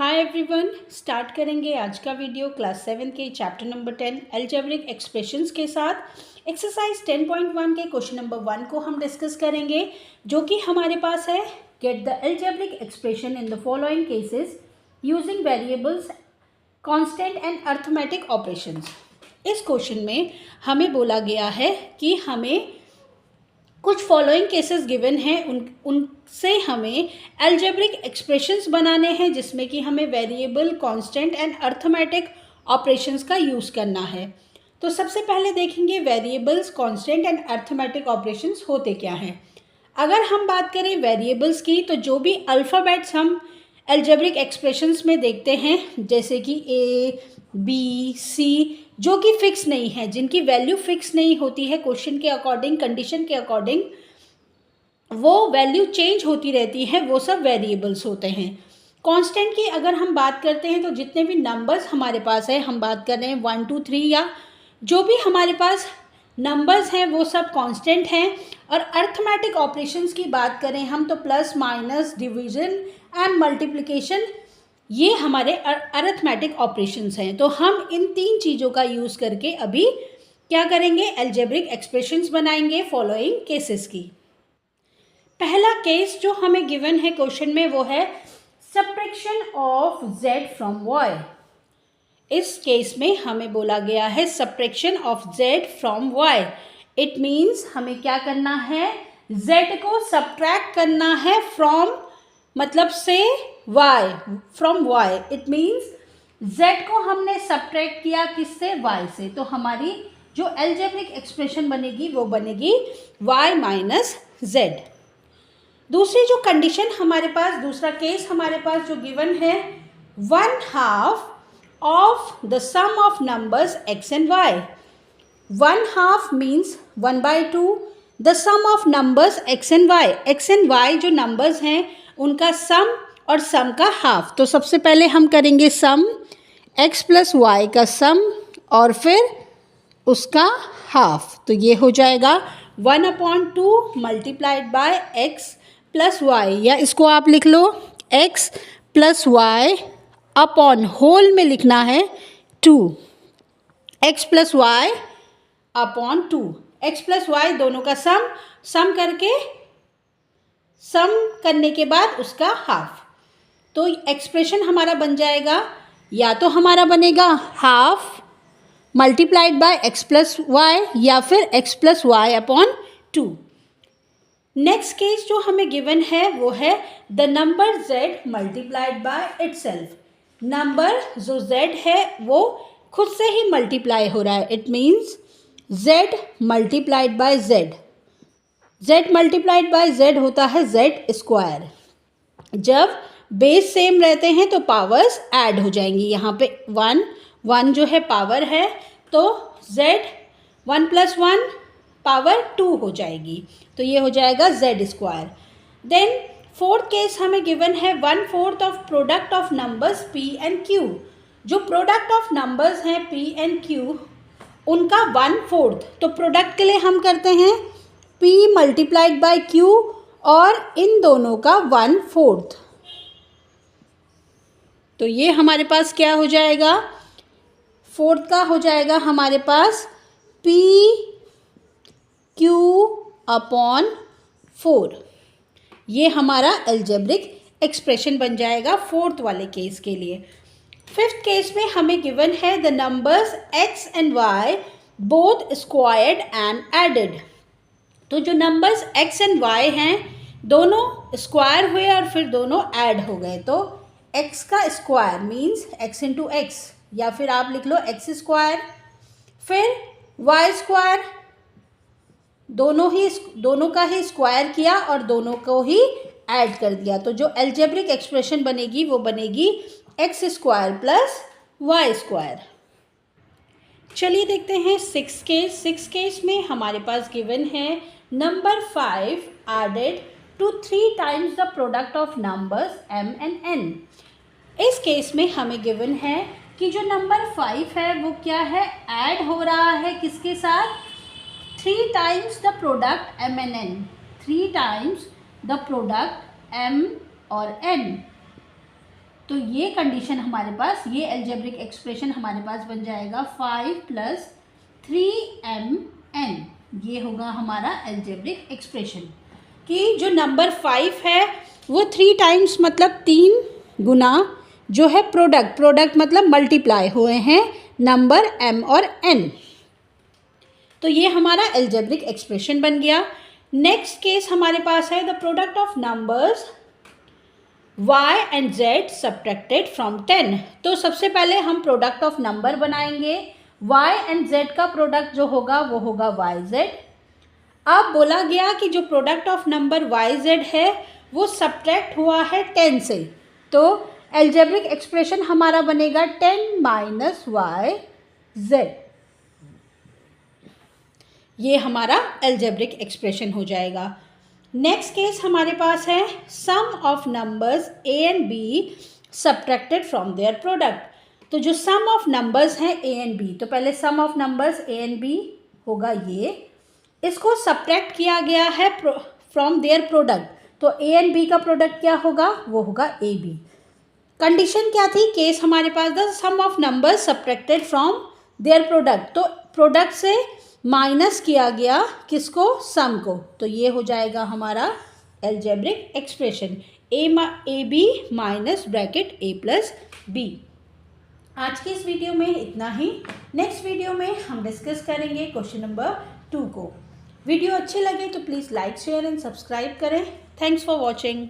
Hi everyone, start करेंगे आज का वीडियो क्लास 7 के चैप्टर नंबर 10 अलजेब्रिक एक्सप्रेशंस के साथ। एक्सरसाइज 10.1 के क्वेश्चन नंबर 1 को हम डिस्कस करेंगे, जो कि हमारे पास है get the algebraic expression in the following cases using variables, constant and arithmetic operations. इस क्वेश्चन में हमें बोला गया है कि हमें कुछ फॉलोइंग केसेस गिवन हैं, उनसे हमें अलजेब्रिक एक्सप्रेशंस बनाने हैं, जिसमें कि हमें variable, constant and arithmetic operations का यूज़ करना है। तो सबसे पहले देखेंगे variables, constant and arithmetic operations होते क्या हैं। अगर हम बात करें वेरिएबल्स की, तो जो भी अल्फ़ाबेट्स हम अलजेब्रिक एक्सप्रेशंस में देखते हैं, जैसे कि ए, बी, सी, जो कि फिक्स नहीं है, जिनकी वैल्यू फिक्स नहीं होती है, क्वेश्चन के अकॉर्डिंग, कंडीशन के अकॉर्डिंग वो वैल्यू चेंज होती रहती है, वो सब वेरिएबल्स होते हैं। कांस्टेंट की अगर हम बात करते हैं, तो जितने भी नंबर्स हमारे पास है, हम बात कर रहे हैं 1 2 3 या जो भी हमारे पास नंबर्स हैं, वो सब कांस्टेंट हैं। और अरिथमेटिक ऑपरेशंस की बात करें हम, तो plus, minus, division and multiplication, ये हमारे अरिथमेटिक ऑपरेशंस हैं। तो हम इन तीन चीज़ों का यूज़ करके अभी क्या करेंगे, अलजेब्रिक एक्सप्रेशंस बनाएंगे फॉलोइंग केसेस की। पहला केस जो हमें गिवन है क्वेश्चन में, वो है subtraction of z from y। इस केस में हमें बोला गया है subtraction of z from y। It means हमें क्या करना है, z को सब्ट्रैक्ट करना है फ्रॉम, मतलब से y, from y। It means z को हमने सब्ट्रैक्ट किया किससे, y से। तो हमारी जो अलजेब्रिक एक्सप्रेशन बनेगी वो बनेगी y माइनस z। दूसरी जो कंडीशन हमारे पास, दूसरा केस हमारे पास जो गिवन है, 1/2 of the sum of numbers x and y। 1/2 means 1/2 the sum of numbers x and y। x and y जो नंबर्स हैं उनका सम और सम का हाफ। तो सबसे पहले हम करेंगे सम, x प्लस वाई का सम और फिर उसका हाफ। तो ये हो जाएगा 1/2 multiplied by x plus y, या इसको आप लिख लो x plus y upon, whole में लिखना है 2, x plus y upon 2, x plus y दोनों का सम करके, सम करने के बाद उसका हाफ। तो एक्सप्रेशन हमारा बन जाएगा, या तो हमारा बनेगा half multiplied by x plus y, या फिर x plus y upon 2। Next case जो हमें गिवन है वो है the number z multiplied by itself. Number जो z है वो खुद से ही मल्टीप्लाई हो रहा है। It means z multiplied bye z। z multiplied bye z होता है z स्क्वायर। जब बेस सेम रहते हैं तो पावर्स ऐड हो जाएंगी। यहाँ पे 1 जो है पावर है, तो z 1 प्लस 1 पावर 2 हो जाएगी। तो ये हो जाएगा z square. Then fourth case हमें गिवन है 1/4 of product of numbers p and q। जो प्रोडक्ट ऑफ नंबर्स हैं p एंड q, उनका 1/4। तो प्रोडक्ट के लिए हम करते हैं p मल्टीप्लाइड बाय q और इन दोनों का 1/4। तो ये हमारे पास क्या हो जाएगा, फोर्थ का हो जाएगा हमारे पास p q अपॉन 4। ये हमारा अलजेब्रिक एक्सप्रेशन बन जाएगा फोर्थ वाले केस के लिए। फिफ्थ केस में हमें गिवन है the numbers x and y both squared and added. तो जो नंबर्स x एंड y हैं दोनों स्क्वायर हुए और फिर दोनों ऐड हो गए। तो x का square means x into x, या फिर आप लिख लो x स्क्वायर, फिर y स्क्वायर, दोनों का ही स्क्वायर किया और दोनों को ही ऐड कर दिया। तो जो अलजेब्रिक एक्सप्रेशन बनेगी वो बनेगी x square plus y square. चलिए देखते हैं सिक्स केस में हमारे पास गिवन है number 5 added to 3 times the product of numbers m and n। इस केस में हमें गिवन है कि जो नंबर 5 है वो क्या है, ऐड हो रहा है किसके साथ, 3 times the product m and n। 3 times the product m और n। तो ये कंडीशन हमारे पास, ये अलजेब्रिक एक्सप्रेशन हमारे पास बन जाएगा 5 + 3mn। ये होगा हमारा अलजेब्रिक एक्सप्रेशन कि जो नंबर 5 है वो 3 टाइम्स मतलब 3 गुना जो है प्रोडक्ट मतलब मल्टीप्लाई हुए हैं नंबर m और n। तो ये हमारा अलजेब्रिक एक्सप्रेशन बन गया। नेक्स्ट केस हमारे पास है the product of numbers y and z subtracted from 10। तो सबसे पहले हम प्रोडक्ट ऑफ नंबर बनाएंगे। y एंड z का प्रोडक्ट जो होगा वो होगा yz। अब बोला गया कि जो प्रोडक्ट ऑफ नंबर yz है वो सब्ट्रैक्ट हुआ है 10 से, तो अलजेब्रिक एक्सप्रेशन हमारा बनेगा 10 - yz। ये हमारा अलजेब्रिक एक्सप्रेशन हो जाएगा। नेक्स्ट केस हमारे पास है sum of numbers a and b subtracted from their product. तो जो सम ऑफ नंबर्स हैं a एंड b, तो पहले sum of numbers a and b होगा ये, इसको सब्ट्रैक्ट किया गया है फ्रॉम देयर प्रोडक्ट। तो a एंड b का प्रोडक्ट क्या होगा, वो होगा ab। कंडीशन क्या थी, केस हमारे पास the sum of numbers subtracted from their product. तो प्रोडक्ट से माइनस किया गया किसको, सम को। तो ये हो जाएगा हमारा algebraic expression a b minus bracket a + b। आज के इस वीडियो में इतना ही। नेक्स्ट वीडियो में हम डिस्कस करेंगे क्वेश्चन नंबर 2 को। वीडियो अच्छे लगे तो please like share and subscribe करें। Thanks for watching.